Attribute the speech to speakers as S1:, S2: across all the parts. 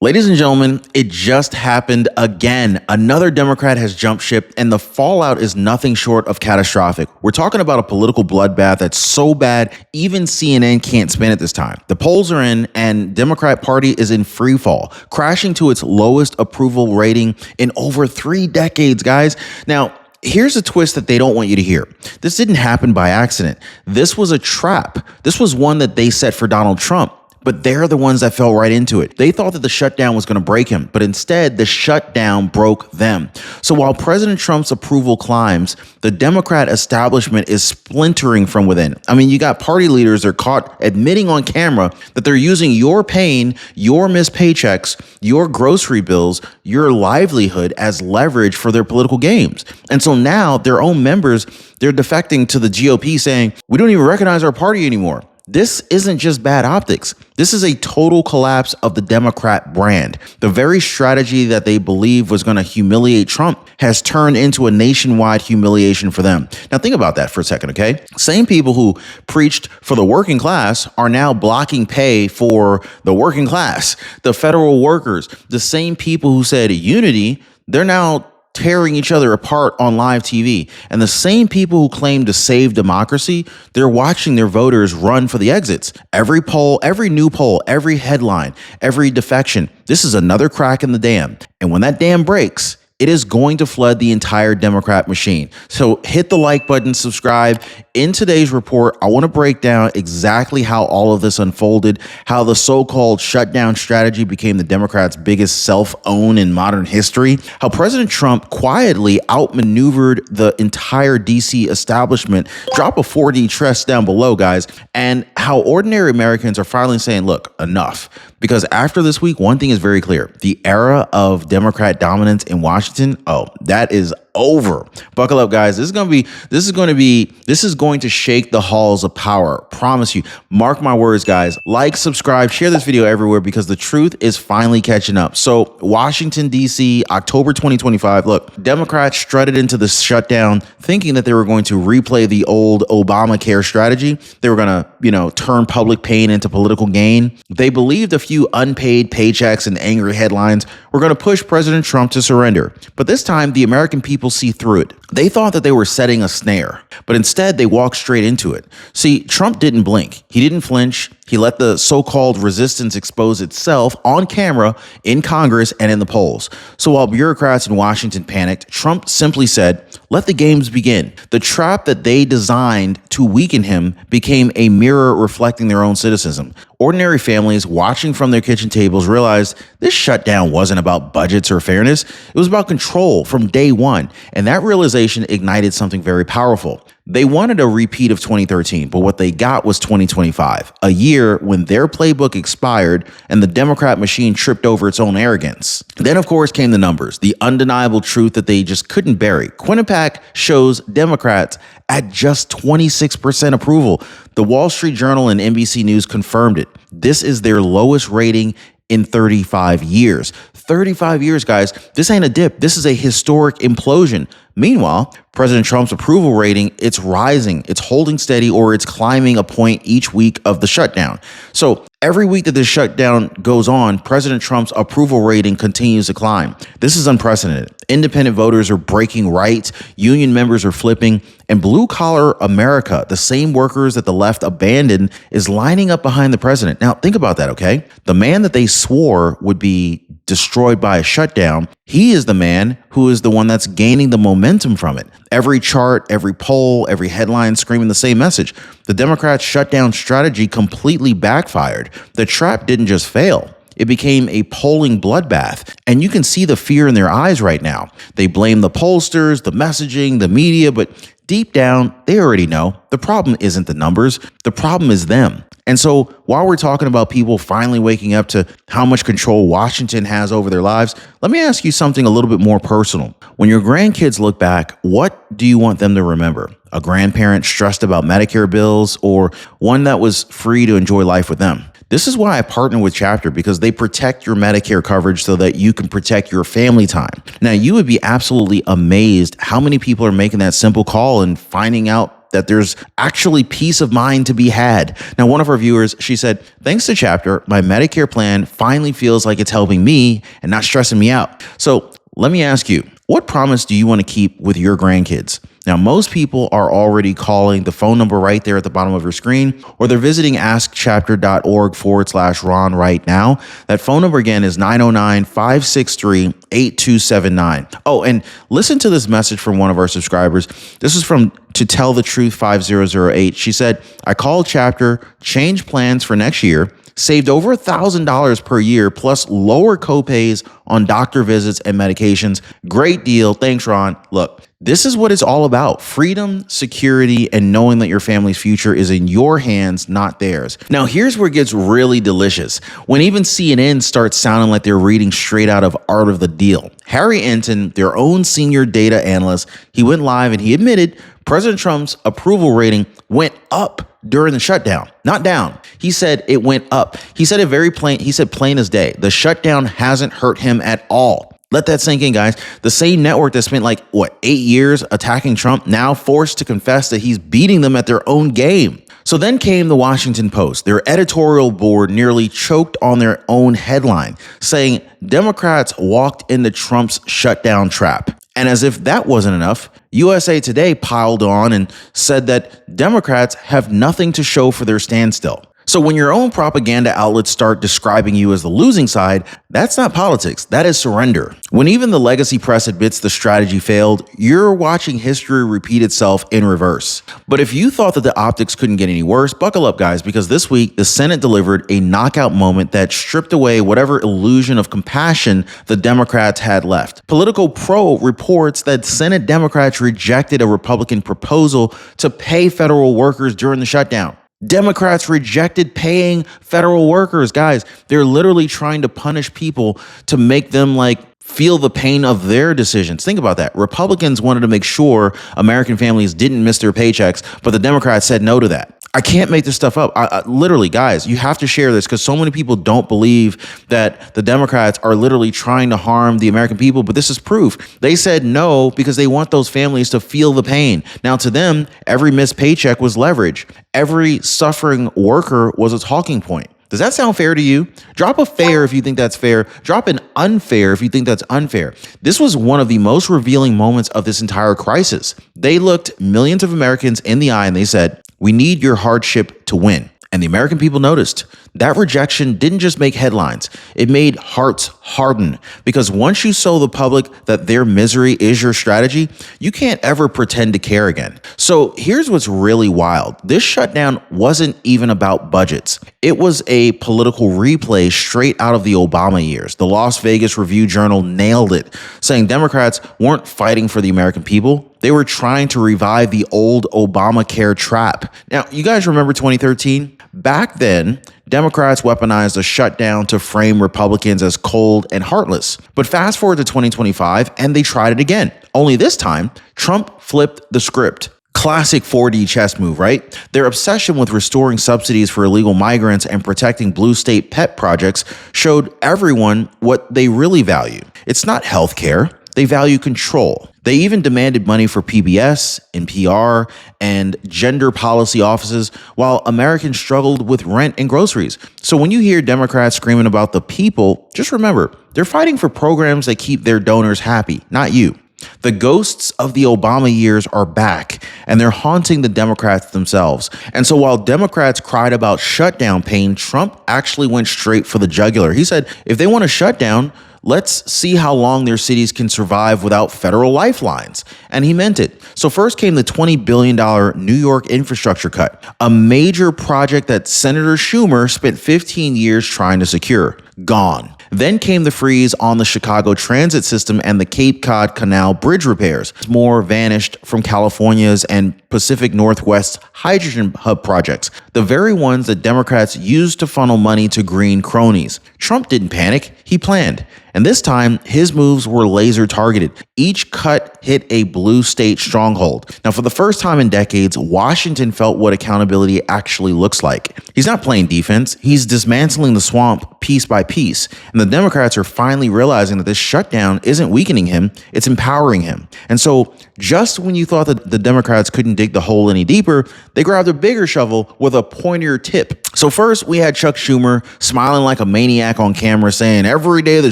S1: Ladies and gentlemen, it just happened again. Another Democrat has jumped ship, and the fallout is nothing short of catastrophic. We're talking about a political bloodbath that's so bad, even CNN can't spin it this time. The polls are in, and Democrat Party is in free fall, crashing to its lowest approval rating in over 3 decades, guys. Now, here's a twist that they don't want you to hear. This didn't happen by accident. This was a trap. This was one that they set for Donald Trump. But they're the ones that fell right into it. They thought that the shutdown was going to break him, but instead the shutdown broke them. So while President Trump's approval climbs, the Democrat establishment is splintering from within. I mean, you got party leaders that are caught admitting on camera that they're using your pain, your missed paychecks, your grocery bills, your livelihood as leverage for their political games. And so now their own members, they're defecting to the GOP saying, we don't even recognize our party anymore. This isn't just bad optics. This is a total collapse of the Democrat brand. The very strategy that they believe was going to humiliate Trump has turned into a nationwide humiliation for them. Now think about that for a second, okay? Same people who preached for the working class are now blocking pay for the working class, the federal workers. The same people who said unity, they're now tearing each other apart on live TV. And the same people who claim to save democracy, they're watching their voters run for the exits. Every poll, every new poll, every headline, every defection, this is another crack in the dam. And when that dam breaks, it is going to flood the entire Democrat machine. So hit the like button, subscribe. In today's report, I want to break down exactly how all of this unfolded, how the so-called shutdown strategy became the Democrats' biggest self-own in modern history, how President Trump quietly outmaneuvered the entire DC establishment. Drop a 4D trust down below, guys, and how ordinary Americans are finally saying, look, enough. Because after this week, one thing is very clear. The era of Democrat dominance in Washington, that is over. Buckle up, guys. This is going to shake the halls of power. Promise you. Mark my words, guys. Like, subscribe, share this video everywhere because the truth is finally catching up. So Washington, D.C., October 2025. Look, Democrats strutted into the shutdown thinking that they were going to replay the old Obamacare strategy. They were going to, turn public pain into political gain. They believed a few unpaid paychecks and angry headlines were going to push President Trump to surrender. But this time, the American people see through it. They thought that they were setting a snare, but instead they walked straight into it. See, Trump didn't blink. He didn't flinch. He let the so-called resistance expose itself on camera, in Congress, and in the polls. So while bureaucrats in Washington panicked, Trump simply said, let the games begin. The trap that they designed to weaken him became a mirror reflecting their own cynicism. Ordinary families watching from their kitchen tables realized this shutdown wasn't about budgets or fairness. It was about control from day one. And that realization ignited something very powerful. They wanted a repeat of 2013, but what they got was 2025, a year when their playbook expired and the Democrat machine tripped over its own arrogance. Then, of course, came the numbers, the undeniable truth that they just couldn't bury. Quinnipiac shows Democrats at just 26% approval. The Wall Street Journal and NBC News confirmed it. This is their lowest rating in 35 years. 35 years, guys. This ain't a dip. This is a historic implosion. Meanwhile, President Trump's approval rating, it's rising, it's holding steady, or it's climbing a point each week of the shutdown. So every week that this shutdown goes on, President Trump's approval rating continues to climb. This is unprecedented. Independent voters are breaking rights, union members are flipping, and blue-collar America, the same workers that the left abandoned, is lining up behind the president. Now, think about that, okay? The man that they swore would be destroyed by a shutdown, he is the man who is the one that's gaining the momentum from it. Every chart, every poll, every headline screaming the same message. The Democrats' shutdown strategy completely backfired. The trap didn't just fail. It became a polling bloodbath, and you can see the fear in their eyes right now. They blame the pollsters, the messaging, the media, but deep down, they already know the problem isn't the numbers. The problem is them. And so while we're talking about people finally waking up to how much control Washington has over their lives, let me ask you something a little bit more personal. When your grandkids look back, what do you want them to remember? A grandparent stressed about Medicare bills, or one that was free to enjoy life with them? This is why I partner with Chapter, because they protect your Medicare coverage so that you can protect your family time. Now, you would be absolutely amazed how many people are making that simple call and finding out that there's actually peace of mind to be had. Now, one of our viewers, she said, thanks to Chapter, my Medicare plan finally feels like it's helping me and not stressing me out. So let me ask you, what promise do you want to keep with your grandkids? Now, most people are already calling the phone number right there at the bottom of your screen, or they're visiting askchapter.org/Ron right now. That phone number again is 909-563-8279. Oh, and listen to this message from one of our subscribers. This is from To Tell the Truth 5008. She said, I called Chapter, changed plans for next year, saved over $1,000 per year, plus lower copays on doctor visits and medications. Great deal. Thanks, Ron. Look, this is what it's all about. Freedom, security, and knowing that your family's future is in your hands, not theirs. Now, here's where it gets really delicious. When even CNN starts sounding like they're reading straight out of Art of the Deal. Harry Enton, their own senior data analyst, he went live and he admitted President Trump's approval rating went up during the shutdown, not down. He said it went up. He said it very plain. He said plain as day. The shutdown hasn't hurt him at all. Let that sink in, guys. The same network that spent 8 years attacking Trump, now forced to confess that he's beating them at their own game. So then came the Washington Post. Their editorial board nearly choked on their own headline, saying Democrats walked into Trump's shutdown trap. And as if that wasn't enough, USA Today piled on and said that Democrats have nothing to show for their standstill. So when your own propaganda outlets start describing you as the losing side, that's not politics, that is surrender. When even the legacy press admits the strategy failed, you're watching history repeat itself in reverse. But if you thought that the optics couldn't get any worse, buckle up, guys, because this week the Senate delivered a knockout moment that stripped away whatever illusion of compassion the Democrats had left. Political Pro reports that Senate Democrats rejected a Republican proposal to pay federal workers during the shutdown. Democrats rejected paying federal workers. Guys, they're literally trying to punish people to make them feel the pain of their decisions. Think about that. Republicans wanted to make sure American families didn't miss their paychecks, but the Democrats said no to that. I can't make this stuff up. Literally, guys, you have to share this because so many people don't believe that the Democrats are literally trying to harm the American people, but this is proof. They said no because they want those families to feel the pain. Now, to them, every missed paycheck was leverage. Every suffering worker was a talking point. Does that sound fair to you? Drop a fair if you think that's fair. Drop an unfair if you think that's unfair. This was one of the most revealing moments of this entire crisis. They looked millions of Americans in the eye and they said, we need your hardship to win. And the American people noticed. That rejection didn't just make headlines. It made hearts harden. Because once you show the public that their misery is your strategy, you can't ever pretend to care again. So here's what's really wild. This shutdown wasn't even about budgets. It was a political replay straight out of the Obama years. The Las Vegas Review-Journal nailed it, saying Democrats weren't fighting for the American people. They were trying to revive the old Obamacare trap. Now, you guys remember 2013? Back then, Democrats weaponized a shutdown to frame Republicans as cold and heartless. But fast forward to 2025, and they tried it again. Only this time, Trump flipped the script. Classic 4D chess move, right? Their obsession with restoring subsidies for illegal migrants and protecting blue state pet projects showed everyone what they really value. It's not healthcare. They value control. They even demanded money for PBS, NPR, and gender policy offices while Americans struggled with rent and groceries. So when you hear Democrats screaming about the people, just remember, they're fighting for programs that keep their donors happy, not you. The ghosts of the Obama years are back, and they're haunting the Democrats themselves. And so while Democrats cried about shutdown pain, Trump actually went straight for the jugular. He said, if they want to shut down, let's see how long their cities can survive without federal lifelines. And he meant it. So first came the $20 billion New York infrastructure cut, a major project that Senator Schumer spent 15 years trying to secure. Gone. Then came the freeze on the Chicago transit system and the Cape Cod Canal bridge repairs. More vanished from California's and Pacific Northwest hydrogen hub projects, the very ones that Democrats used to funnel money to green cronies. Trump didn't panic, he planned. And this time, his moves were laser targeted. Each cut hit a blue state stronghold. Now, for the first time in decades, Washington felt what accountability actually looks like. He's not playing defense. He's dismantling the swamp piece by piece. And the Democrats are finally realizing that this shutdown isn't weakening him, it's empowering him. And so just when you thought that the Democrats couldn't dig the hole any deeper, they grabbed a bigger shovel with a pointier tip. So first, we had Chuck Schumer smiling like a maniac on camera saying, every day the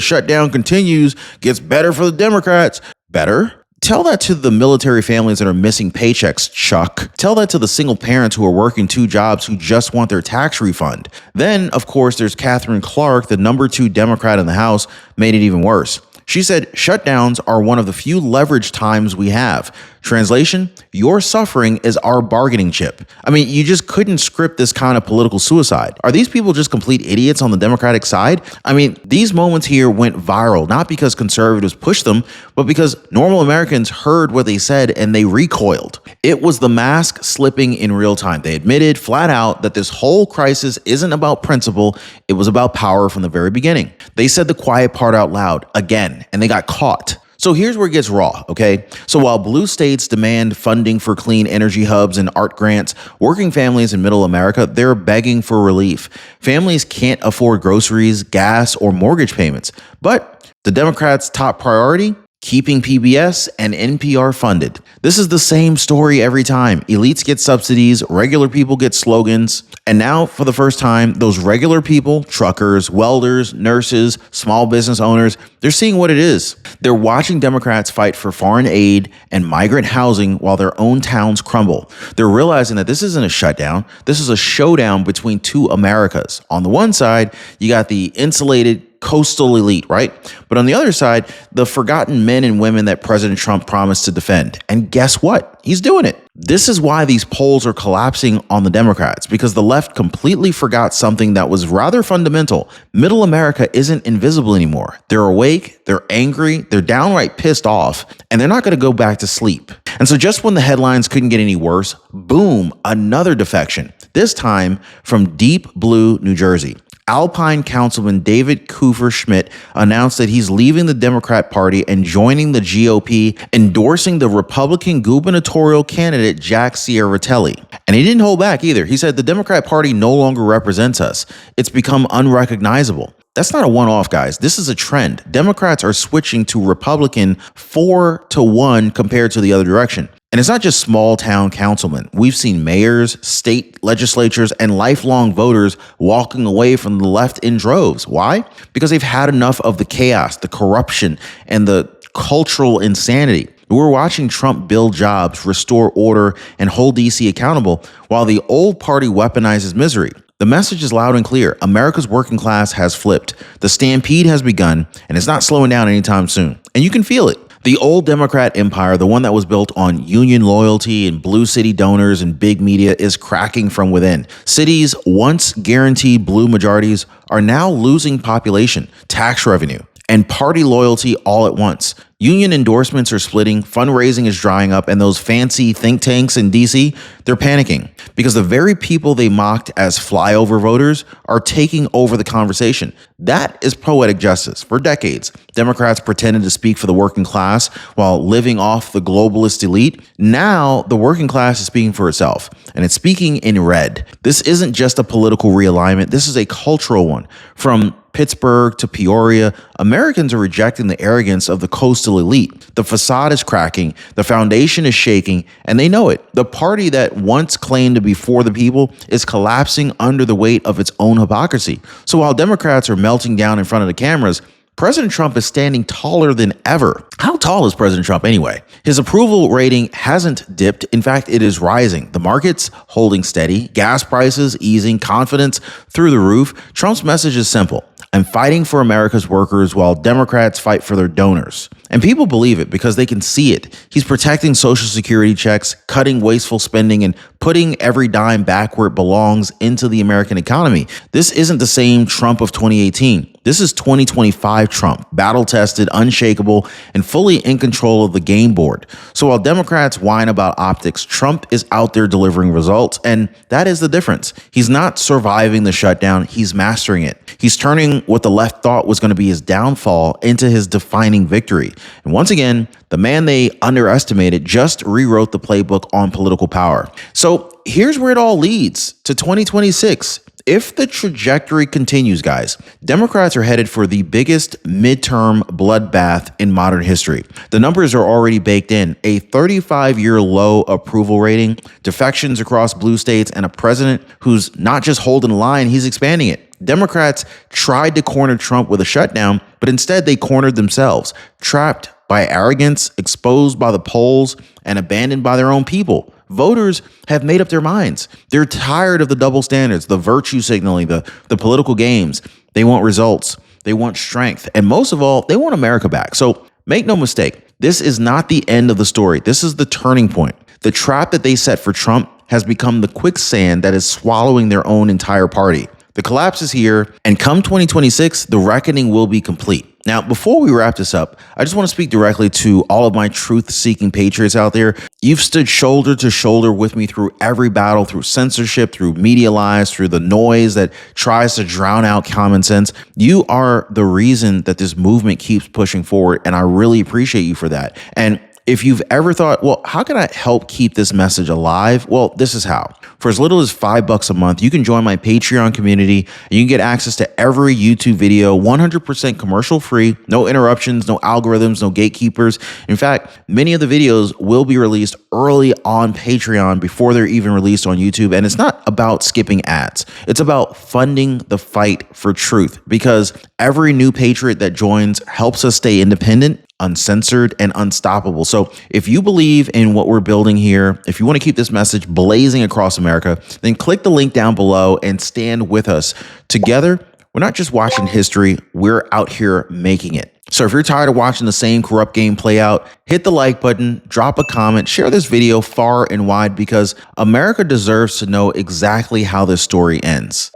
S1: shutdown continues gets better for the Democrats. Better? Tell that to the military families that are missing paychecks, Chuck. Tell that to the single parents who are working 2 jobs who just want their tax refund. Then, of course, there's Catherine Clark, the number 2 Democrat in the House, made it even worse. She said shutdowns are one of the few leverage times we have. Translation, your suffering is our bargaining chip. I mean, you just couldn't script this kind of political suicide. Are these people just complete idiots on the Democratic side? I mean, these moments here went viral, not because conservatives pushed them, but because normal Americans heard what they said and they recoiled. It was the mask slipping in real time. They admitted flat out that this whole crisis isn't about principle, it was about power from the very beginning. They said the quiet part out loud again, and they got caught. So here's where it gets raw, okay? So while blue states demand funding for clean energy hubs and art grants, working families in middle America, they're begging for relief. Families can't afford groceries, gas, or mortgage payments. But the Democrats' top priority? Keeping PBS and NPR funded. This is the same story every time. Elites get subsidies, regular people get slogans, and now, for the first time, those regular people, truckers, welders, nurses, small business owners, they're seeing what it is. They're watching Democrats fight for foreign aid and migrant housing while their own towns crumble. They're realizing that this isn't a shutdown. This is a showdown between 2 Americas. On the one side, you got the insulated coastal elite, right? But on the other side, the forgotten men and women that President Trump promised to defend. And guess what? He's doing it. This is why these polls are collapsing on the Democrats, because the left completely forgot something that was rather fundamental. Middle America isn't invisible anymore. They're awake, they're angry, they're downright pissed off, and they're not going to go back to sleep. And so just when the headlines couldn't get any worse, boom, another defection, this time from deep blue New Jersey. Alpine Councilman David Cooper Schmidt announced that he's leaving the Democrat Party and joining the GOP, endorsing the Republican gubernatorial candidate Jack Ciaratelli. And he didn't hold back either. He said the Democrat Party no longer represents us. It's become unrecognizable. That's not a one-off, guys. This is a trend. Democrats are switching to Republican 4-1 compared to the other direction. And it's not just small town councilmen. We've seen mayors, state legislatures, and lifelong voters walking away from the left in droves. Why? Because they've had enough of the chaos, the corruption, and the cultural insanity. We're watching Trump build jobs, restore order, and hold DC accountable while the old party weaponizes misery. The message is loud and clear. America's working class has flipped. The stampede has begun, and it's not slowing down anytime soon. And you can feel it. The old Democrat empire, the one that was built on union loyalty and blue city donors and big media, is cracking from within. Cities once guaranteed blue majorities are now losing population, tax revenue, and party loyalty all at once. Union endorsements are splitting, fundraising is drying up, and those fancy think tanks in DC, they're panicking because the very people they mocked as flyover voters are taking over the conversation. That is poetic justice. For decades, Democrats pretended to speak for the working class while living off the globalist elite. Now, the working class is speaking for itself, and it's speaking in red. This isn't just a political realignment. This is a cultural one. From Pittsburgh to Peoria, Americans are rejecting the arrogance of the coastal elite. The facade is cracking, the foundation is shaking, and they know it. The party that once claimed to be for the people is collapsing under the weight of its own hypocrisy. So while Democrats are melting down in front of the cameras, President Trump is standing taller than ever. How tall is President Trump anyway? His approval rating hasn't dipped. In fact, it is rising. The market's holding steady, gas prices easing, confidence through the roof. Trump's message is simple. I'm fighting for America's workers while Democrats fight for their donors. And people believe it because they can see it. He's protecting Social Security checks, cutting wasteful spending, and putting every dime back where it belongs into the American economy. This isn't the same Trump of 2018. This is 2025 Trump, battle-tested, unshakable, and fully in control of the game board. So while Democrats whine about optics, Trump is out there delivering results, and that is the difference. He's not surviving the shutdown, he's mastering it. He's turning what the left thought was going to be his downfall into his defining victory. And once again, the man they underestimated just rewrote the playbook on political power. So here's where it all leads to 2026. If the trajectory continues, guys, Democrats are headed for the biggest midterm bloodbath in modern history. The numbers are already baked in: a 35-year low approval rating, defections across blue states, and a president who's not just holding the line, he's expanding it. Democrats tried to corner Trump with a shutdown, but instead they cornered themselves, trapped by arrogance, exposed by the polls, and abandoned by their own people. Voters have made up their minds. They're tired of the double standards, the virtue signaling, the political games. They want results. They want strength. And most of all, they want America back. So make no mistake, this is not the end of the story. This is the turning point. The trap that they set for Trump has become the quicksand that is swallowing their own entire party. The collapse is here, and come 2026, the reckoning will be complete. Now, before we wrap this up, I just want to speak directly to all of my truth-seeking patriots out there. You've stood shoulder to shoulder with me through every battle, through censorship, through media lies, through the noise that tries to drown out common sense. You are the reason that this movement keeps pushing forward, and I really appreciate you for that. And if you've ever thought, well, how can I help keep this message alive? Well, this is how. For as little as $5 a month, you can join my Patreon community and you can get access to every YouTube video, 100% commercial free, no interruptions, no algorithms, no gatekeepers. In fact, many of the videos will be released early on Patreon before they're even released on YouTube. And it's not about skipping ads. It's about funding the fight for truth, because every new patriot that joins helps us stay independent, uncensored, and unstoppable. So if you believe in what we're building here, if you want to keep this message blazing across America, then click the link down below and stand with us. Together, we're not just watching history, we're out here making it. So if you're tired of watching the same corrupt game play out, hit the like button, drop a comment, share this video far and wide, because America deserves to know exactly how this story ends.